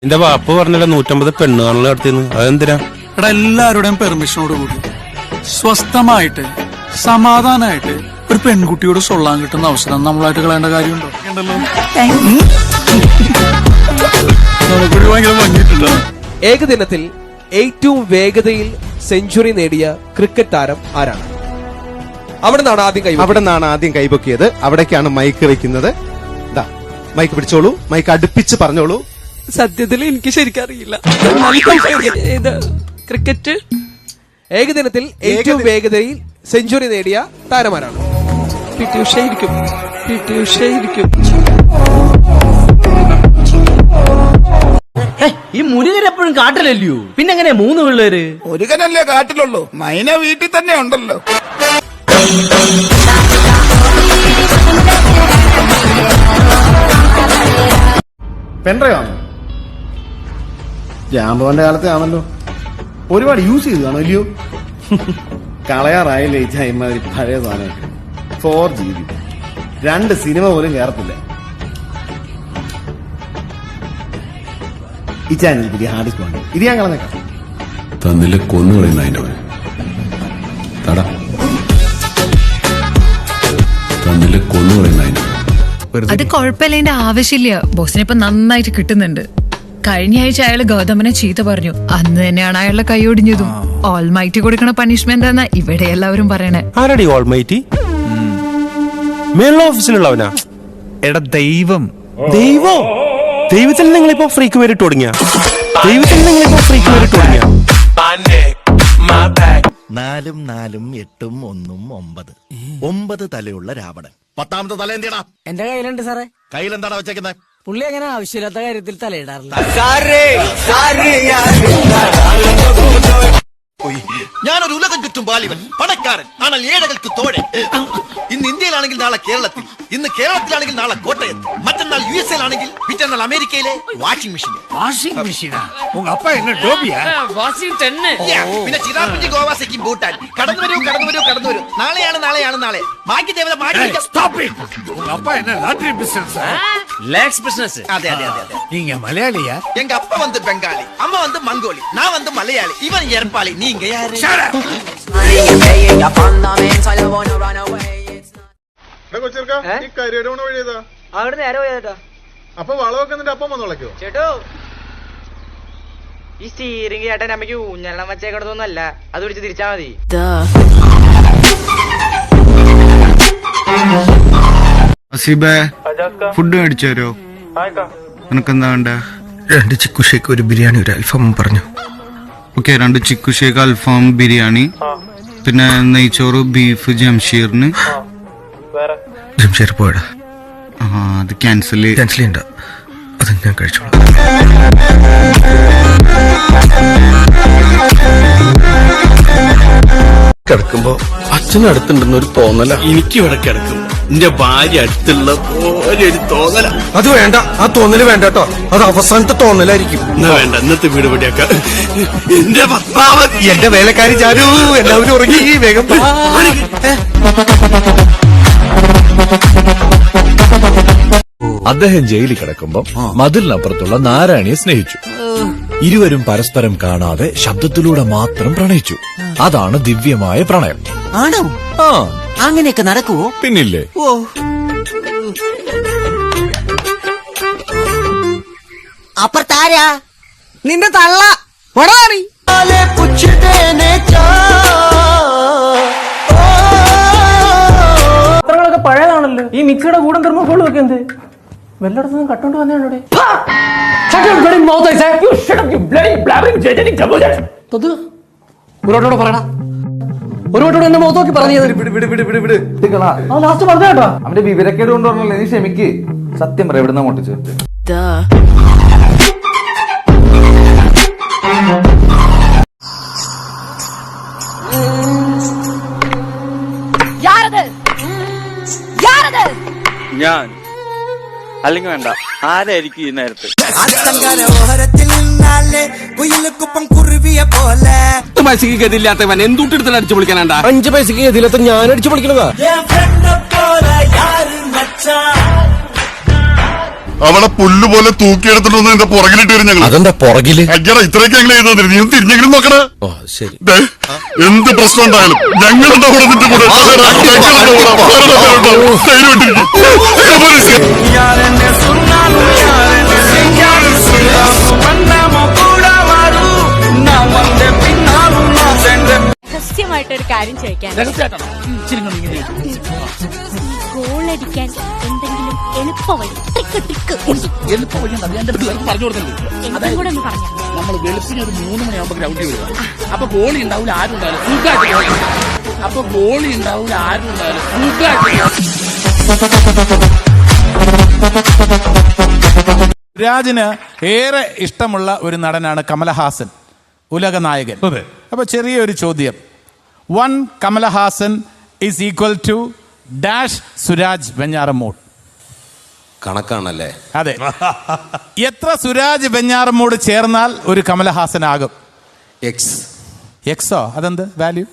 എന്റെ വാപ്പ പറഞ്ഞല്ലോ 150 പെണ്ണ് കാണൽ നടത്തിന്ന്. അതെന്തിനാ? എടാ, എല്ലാവരുടെയും പെർമിഷനോട് കൂടി സ്വസ്ഥമായിട്ട് സമാധാനമായിട്ട് ഒരു പെൺകുട്ടിയോട് സൊള്ളാൻ കിട്ടുന്ന അവസരം നമ്മളായിട്ട് കളയേണ്ട കാര്യമുണ്ടോ? ഭയങ്കര ഭംഗിയിട്ടുണ്ടോ? ഏകദിനത്തിൽ ഏറ്റവും വേഗതയിൽ സെഞ്ചുറി നേടിയ ക്രിക്കറ്റ് താരം ആരാണ്? അവിടെ നിന്നാണ് ആദ്യം കൈപൊക്കിയത്. അവിടേക്കാണ് മൈക്ക് വെക്കുന്നത്. മൈക്ക് പിടിച്ചോളൂ, മൈക്ക് അടുപ്പിച്ച് പറഞ്ഞോളൂ. സത്യത്തിൽ എനിക്ക് ശരിക്കും അറിയില്ല. ക്രിക്കറ്റ് ഏകദിനത്തിൽ ഏറ്റവും വേഗതയിൽ സെഞ്ചുറി നേടിയ താരമാരാണ്? പി.ടി. ഉഷയായിരിക്കും. ഈ മുരുകൻ എപ്പോഴും കാട്ടിലല്ലയോ, പിന്നെ എങ്ങനെ 3 പിള്ളേര്? മുരുകനല്ലേ കാട്ടിലുള്ളൂ, മൈന വീട്ടിൽ തന്നെ ഉണ്ടല്ലോ. പെൻഡ്രൈവാണ് ജാമ്പവന്റെ കാലത്തെ ആണല്ലോ, ഒരുപാട് യൂസ് ചെയ്തു കാണോ ഇല്ലയോ? കളയാറായില്ലേ ഈ ഇമാതിരി പഴയ സാധനമൊക്കെ. 4GB 2 സിനിമ പോലും കേറത്തില്ല. ഈ ചാനൽ പുതിയ ഹാർഡ് ഡിസ്ക് വേണ്ട, ഇത് ഞാൻ കളഞ്ഞേക്കാം. തന്നില്ല കൊന്നുകളയുന്ന അതിന്റെ തന്നില്ല കൊന്നുകളയുന്ന അതിന്റെ അത് കുഴപ്പമില്ല, ആവശ്യമില്ല. ബോസിനെ ഇപ്പൊ നന്നായിട്ട് കിട്ടുന്നുണ്ട്. കഴിഞ്ഞ ആഴ്ച അയാള് ഗൗതമനെ ചീത്ത പറഞ്ഞു. അന്ന് തന്നെയാണ് അയാളുടെ കൈ ഒടിഞ്ഞതും. ഓൾമൈറ്റി കൊടുക്കണ പണിഷ്മെന്റ് എന്നാ ഇവിടെ എല്ലാവരും പറയണേ. ആരടി ഓൾമൈറ്റി? മേലുള്ള ഓഫീസിലുള്ളവനാ? എടാ, ദൈവം. ദൈവത്തിൽ നിങ്ങളിപ്പോ ഫ്രീക്ക് വരിട്ട് തുടങ്ങിയ 4 4 8 1 9 തലയുള്ള രാവണൻ. 10ാമത്തെ തല എന്തിനാ? എന്റെ കയ്യിലുണ്ട് സാറേ. കയ്യിലെന്താടാ വെച്ചേക്കുന്നത്? പുള്ളി അങ്ങനെ ആവശ്യമില്ലാത്ത കാര്യത്തിൽ തലയിടാറില്ല. ഞാനൊരു ഉലകം ചുറ്റും ബാലിവൻ, പണക്കാരൻ, ஆனால் ഏഴകൾക്ക് തോഴൻ. ഇന്ന് ഇന്ത്യയിലാണെങ്കിൽ നാളെ കേരളത്തിൽ, ഇന്ന് കേരളത്തിലാണെങ്കിൽ നാളെ കോട്ടയത്ത്, മറ്റന്നാൾ USA-ലാണെങ്കിൽ പിറ്റന്നാൾ അമേരിക്കയിലെ വാഷിംഗ് മെഷീനാ. ഉங்க அப்பா என்ன டோபியா? പിന്നെ ചിറാപ്പുഞ്ചി ഗോവാസയ്ക്കും ഭൂട്ടാൻ. കടന്നു വരൂ. നാളെ ബാക്കി ദേവത உங்க அப்பா என்ன லாட்டரி பிசினஸ்? ലാക്സ് ബിസിനസ്. അതെ. நீங்க மலையாளியா? எங்க அப்பா வந்து பெங்காலி, அம்மா வந்து மங்கோலி, நான் வந்து மலையாளி, இவன் ஏற்பாளி, நீங்க யாரு? അവിടെ നേരെ പോയതാ. അപ്പൊ വളവൊക്കെ നിന്റെ അപ്പം വന്ന് വിളക്കോ? ചേട്ടോ, ഈ സ്റ്റീറിംഗ് ചേട്ടൻ അമ്മയ്ക്ക് ഊഞ്ഞെല്ലാം വെച്ചേക്കണതൊന്നല്ല, അത് പിടിച്ച് തിരിച്ചാ മതി. ഫുഡ് മേടിച്ചു തരോ? നിനക്കെന്താ വേണ്ട? 2 ചിക്കു ഷേക്ക്, ഒരു ബിരിയാണി, ഒരു അൽഫാം പറഞ്ഞു. ഓക്കെ, 2 ചിക്കു ഷേക്ക്, അൽഫാം, ബിരിയാണി, പിന്നെ നെയ്ച്ചോറ്, ബീഫ്. ജംഷീറിന് ജംഷീർ പോയടാ. അത് ക്യാൻസൽ ചെയ്യണ്ട, അത് ഞാൻ കഴിച്ചോളാം. കിടക്കുമ്പോ അച്ഛനടുത്തുണ്ടെന്നൊരു തോന്നല. എനിക്ക് ഇവിടെ കിടക്കും, എന്റെ ഭാര്യ അടുത്തുള്ള ഒരു തോന്നല. അത് വേണ്ട, ആ തോന്നല് വേണ്ട കേട്ടോ, അത് അവസാനത്തെ തോന്നലായിരിക്കും. എന്നാ വേണ്ട, ഇന്നത്തെ വീട് പടിയാക്ക. എന്റെ പത്മാവതി, എന്റെ വേലക്കാരി ചാരു, എല്ലാവരും ഉറങ്ങി, വേഗം. അദ്ദേഹം ജയിലിൽ കിടക്കുമ്പോൾ മതിലിനപ്പുറത്തുള്ള നാരായണിയെ സ്നേഹിച്ചു. ഇരുവരും പരസ്പരം കാണാതെ ശബ്ദത്തിലൂടെ മാത്രം പ്രണയിച്ചു. അതാണ് ദിവ്യമായ പ്രണയം. ആണോ? അങ്ങനെയൊക്കെ നടക്കുവോ? പിന്നില്ലേ? അപ്പുറത്താരാ? നിന്റെ തള്ള പൊടാറി. പത്രങ്ങളൊക്കെ പഴയതാണല്ലോ. ഈ മിക്സിയുടെ കൂടെ തെർമോക്കോളും ഒക്കെ എന്ത് വല്ലയിടത്തുനിന്നും കട്ടോണ്ട് വന്നേ? ഒരുവട്ടോടെ പറയടാ, ഒരുവട്ടോടെ എന്നെ മുഖത്ത് നോക്കി പറഞ്ഞു. ലാസ്റ്റ് പറഞ്ഞേട്ടോ, അവന്റെ വിവരക്കേട് കൊണ്ടുവരണല്ലോ, നീ ക്ഷമിക്ക്. സത്യം പറയാം, എവിടുന്ന പൊട്ടിച്ച്? ഞാൻ അല്ലെങ്കിൽ വേണ്ട, ആരായിരിക്കും ഈ നേരത്ത്? പൈസക്ക് ഗതിയില്ലാത്തവൻ എന്തുട്ടെടുത്ത് അടിച്ചു പൊളിക്കാനാണ്ടാ? 5 പൈസക്ക് ഗതിയില്ലാത്ത ഞാൻ അടിച്ചു പൊളിക്കണതാ. അവളെ പുല്ലുപോലെ തൂക്കിയെടുത്തിട്ടൊന്ന് എന്റെ പുറകിലിട്ട് വരും ഞങ്ങൾ. അതെന്താ പുറകില്? അയ്യടാ ഇത്രയൊക്കെ ഞങ്ങൾ എഴുതാൻ നീ ഒന്ന് തിരിഞ്ഞെങ്കിലും നോക്കണേ. ശരി. എന്ത് പ്രശ്നം ഉണ്ടായാലും ഞങ്ങളുടെ കൂടെ നിന്റെ കൂടെ രഹസ്യമായിട്ടൊരു കാര്യം ചോദിക്കാൻ, ഗോളടിക്കാൻ എന്തെങ്കിലും എളുപ്പവഴി എന്തും കൂടെ ഒന്ന് പറഞ്ഞു. നമ്മൾ വെളുപ്പിന് ഒരു 3 മണിയാകുമ്പോ ഗ്രൗണ്ടിൽ വരിക. അപ്പൊ ഗോളി ഉണ്ടാവില്ല, ആരും ഉണ്ടാവില്ല. രാജിന് ഏറെ ഇഷ്ടമുള്ള ഒരു നടനാണ് കമലഹാസൻ, ഉലക നായകൻ. അപ്പൊ ചെറിയൊരു ചോദ്യം. 1 Kamal Haasan is equal to dash Suraj Venjaramoodu. കണക്കാണല്ലേ? അതെ. എത്ര സുരാജ് വെഞ്ഞാറമ്മൂട് ചേർന്നാൽ ഒരു കമലഹാസൻ ആകും? എക്സോ? അതെന്ത് വാല്യൂ?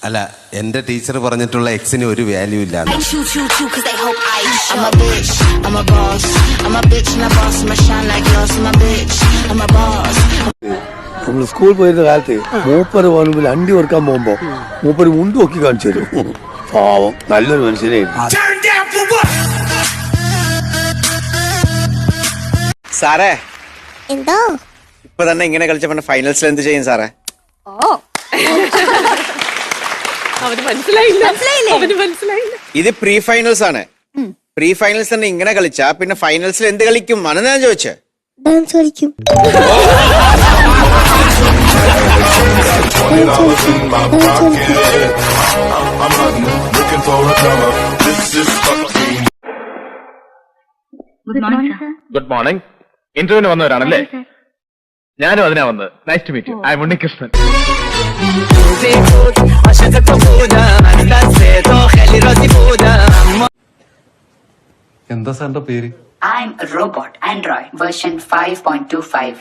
അല്ല, എന്റെ ടീച്ചർ പറഞ്ഞിട്ടുള്ള എക്സിന് ഒരു വാല്യൂ ഇല്ല. നമ്മൾ സ്കൂളിൽ പോയിരുന്ന കാലത്ത് മൂപ്പര് മുമ്പിൽ അണ്ടി ഓർക്കാൻ പോകുമ്പോ മൂപ്പര് മുണ്ട് നോക്കി കാണിച്ചു തരും. പാവം, നല്ലൊരു മനുഷ്യനെ. സാറേ, എന്തോ ഇപ്പൊ തന്നെ ഇങ്ങനെ കളിച്ചപ്പോ ഫൈനൽസിൽ എന്ത് ചെയ്യും സാറേ? ഇത് പ്രീ ഫൈനൽസ് ആണ്. പ്രീ ഫൈനൽസ് തന്നെ ഇങ്ങനെ കളിച്ചാ പിന്നെ ഫൈനൽസിൽ എന്ത് കളിക്കും ആണ് ഞാൻ ചോദിച്ചേ. ഡാൻസ് കളിക്കും. Good morning. ഇന്റർവ്യൂവിന് വന്നവരാണല്ലേ? ഞാനും അതിനാ വന്നത്. Nice to meet you. I am Unnikrishnan. എന്താ സാറിന്റെ പേര്? I'm a robot, Android version 5.25.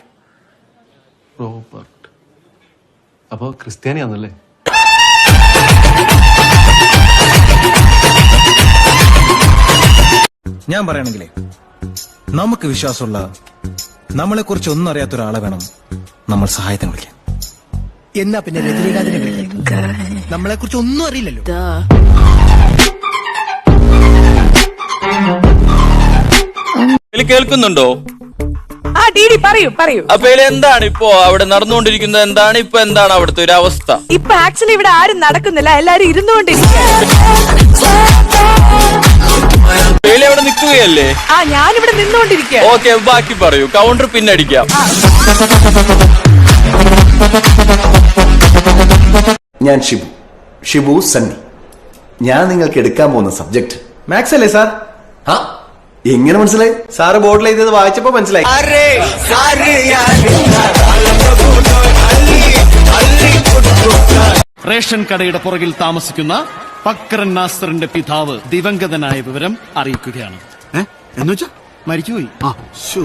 Robert. അപ്പൊ ക്രിസ്ത്യാനിയാണല്ലേ? ഞാൻ പറയണെങ്കിലേ, നമുക്ക് വിശ്വാസമുള്ള, നമ്മളെ കുറിച്ച് ഒന്നും അറിയാത്ത ഒരാളെ വേണം നമ്മൾ സഹായത്തിന് വിളിക്കാൻ. എന്നാ പിന്നെ രജനീകാന്തിനെ വിളിക്കാം. നമ്മളെ കുറിച്ച് ഒന്നും അറിയില്ലല്ലോ. കേൾക്കുന്നുണ്ടോ? ആ ഡീഡി പറയൂ പറയൂ. അപ്പൊ എന്താണ് ഇപ്പോ അവിടെ നടന്നുകൊണ്ടിരിക്കുന്നത്? എന്താണ് അവിടുത്തെ ഒരു അവസ്ഥ? ഇപ്പൊ ആക്ച്വലി ഇവിടെ ആരും നടക്കുന്നില്ല, എല്ലാരും ഇരുന്നുകൊണ്ടിരിക്കുകയാണ്. അവിടെ നിൽക്കുകയല്ലേ? ആ, ഞാനിവിടെ നിന്നുകൊണ്ടിരിക്കുക. ഓക്കെ, ബാക്കി പറയൂ. കൗണ്ടർ പിന്നടിക്കാം. ഞാൻ ഷിബു സണ്ണി. ഞാൻ നിങ്ങൾക്ക് എടുക്കാൻ പോകുന്ന സബ്ജക്ട് മാത്സ് അല്ലേ സാർ? എങ്ങനെ മനസ്സിലായി? സാറ് ബോർഡിൽ എഴുതിയത് വായിച്ചപ്പോ മനസ്സിലായി. റേഷൻ കടയുടെ പുറകിൽ താമസിക്കുന്ന ഫക്രൻ നാസറിന്റെ പിതാവ് ദിവംഗതനായ വിവരം അറിയിക്കുകയാണ്. എന്നുവെച്ചാ മരിച്ചുപോയി.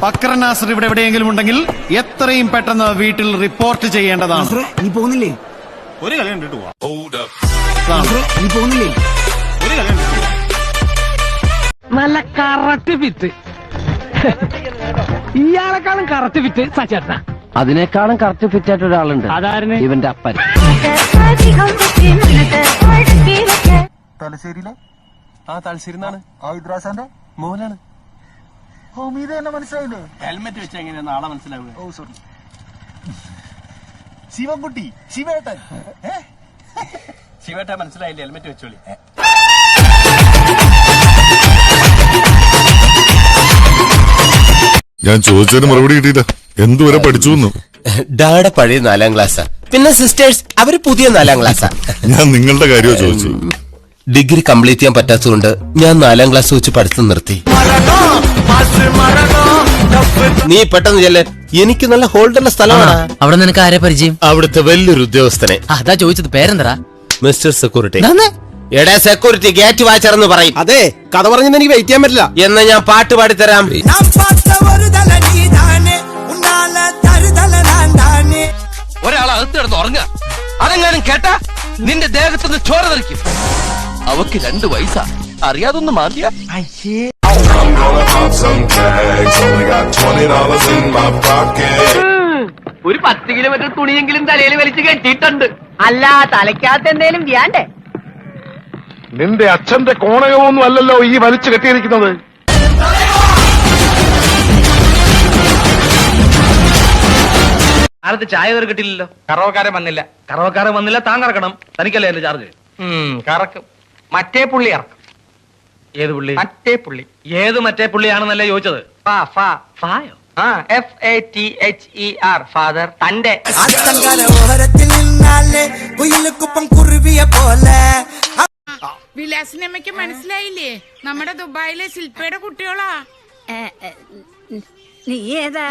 ഫക്രൻ നാസർ ഇവിടെ എവിടെയെങ്കിലും ഉണ്ടെങ്കിൽ എത്രയും പെട്ടെന്ന് വീട്ടിൽ റിപ്പോർട്ട് ചെയ്യേണ്ടതാണ്. നീ പോകുന്നില്ലേ? ഒരു കളി കണ്ടിട്ട് പോവാ. നീ പോകുന്നില്ലേ? ഒരു കളി കണ്ടിട്ട് പോവാ. നല്ല കറക്റ്റ് ഫിറ്റ്. ഇയാളെക്കാളും കറക്റ്റ് ഫിറ്റ് സച്ചേട്ട. അതിനേക്കാളും കറക്റ്റ് ഫിറ്റ് ആയിട്ട് ഒരാളുണ്ട്. അതായിരുന്നു ഇവന്റെ അപ്പൻ. തലശ്ശേരിയിലെ തലശ്ശേരിന്നാണ്. ഇദ്രാസാന്റെ മോനാണ്. ഹോമീദ എന്നെ മനസ്സിലായില്ലേ? ഹെൽമെറ്റ് വെച്ച് എങ്ങനെയാണ് ആളെ മനസ്സിലാവുക? ഓ സോറി. ശിവൻകുട്ടി, ശിവേട്ടൻ. ശിവേട്ടൻ മനസ്സിലായില്ലേ? ഹെൽമെറ്റ് വെച്ചോളി. ഞാൻ ചോദിച്ചതിന് മറുപടി കിട്ടിയില്ല. എന്തുവരെ പഠിച്ചു? ഡാഡ പഴയ 4ാം ക്ലാസ്സാ. പിന്നെ സിസ്റ്റേഴ്സ് അവര് പുതിയ 4ാം ക്ലാസ്സാ. ഞാൻ നിങ്ങളുടെ കാര്യമോ ചോദിച്ചു. ഡിഗ്രി കംപ്ലീറ്റ് ചെയ്യാൻ പറ്റാത്തതുകൊണ്ട് ഞാൻ 4ാം ക്ലാസ് വെച്ച് പഠിത്തം നിർത്തി. നീ പെട്ടെന്ന് ചെല്ല്, എനിക്ക് നല്ല ഹോൾഡുള്ള സ്ഥലമാണ്. അവിടെ നിനക്ക് ആരെ പരിചയം? അവിടുത്തെ വലിയൊരു ഉദ്യോഗസ്ഥനെ. അതാ ചോദിച്ചത്. പേരെന്തരാ? Mister security. എടാ സെക്യൂരിറ്റി, ഗേറ്റ് വാച്ചറെന്ന് പറയും. അതെ, കഥ പറഞ്ഞെന്ന് എനിക്ക് വെയിറ്റ് ചെയ്യാൻ പറ്റില്ല. എന്നാ ഞാൻ പാട്ട് പാടിത്തരാം. ഒരാൾ അകത്ത് കിടന്ന് ഉറങ്ങുക, അതെങ്ങാനും കേട്ടാ നിന്റെ ദേഹത്തുനിന്ന് ചോര തെറിക്കും. അവക്ക് 2 വയസ്സാ. അറിയാതൊന്ന് മാറിയ ഒരു 10 കിലോമീറ്റർ തുണിയെങ്കിലും തലയിൽ വലിച്ചു കെട്ടിയിട്ടുണ്ട്. അല്ല തലയ്ക്കകത്ത് എന്തേലും വ്യാണ്ടേ? നിന്റെ അച്ഛന്റെ കോണകമൊന്നും അല്ലല്ലോ ഈ വലിച്ചു കെട്ടിയിരിക്കുന്നത്. കാലത്ത് ചായ വരെ കിട്ടില്ലല്ലോ. കറവക്കാരൻ വന്നില്ല. താൻ കറക്കണം. തനിക്കല്ലേ എന്റെ ചാർജ്? കറക്കും. മറ്റേ പുള്ളി ഇറക്കും. ഏത് പുള്ളി? മറ്റേ പുള്ളി. ഏത് മറ്റേ പുള്ളിയാണെന്നല്ലേ ചോദിച്ചത്? ഫായോ? FATHER father. തന്റെ വിലാസിനമ്മയ്ക്ക് മനസ്സിലായില്ലേ? നമ്മുടെ ദുബായിലെ ശില്പയുടെ കുട്ടികളാ. നീ ഏതാ?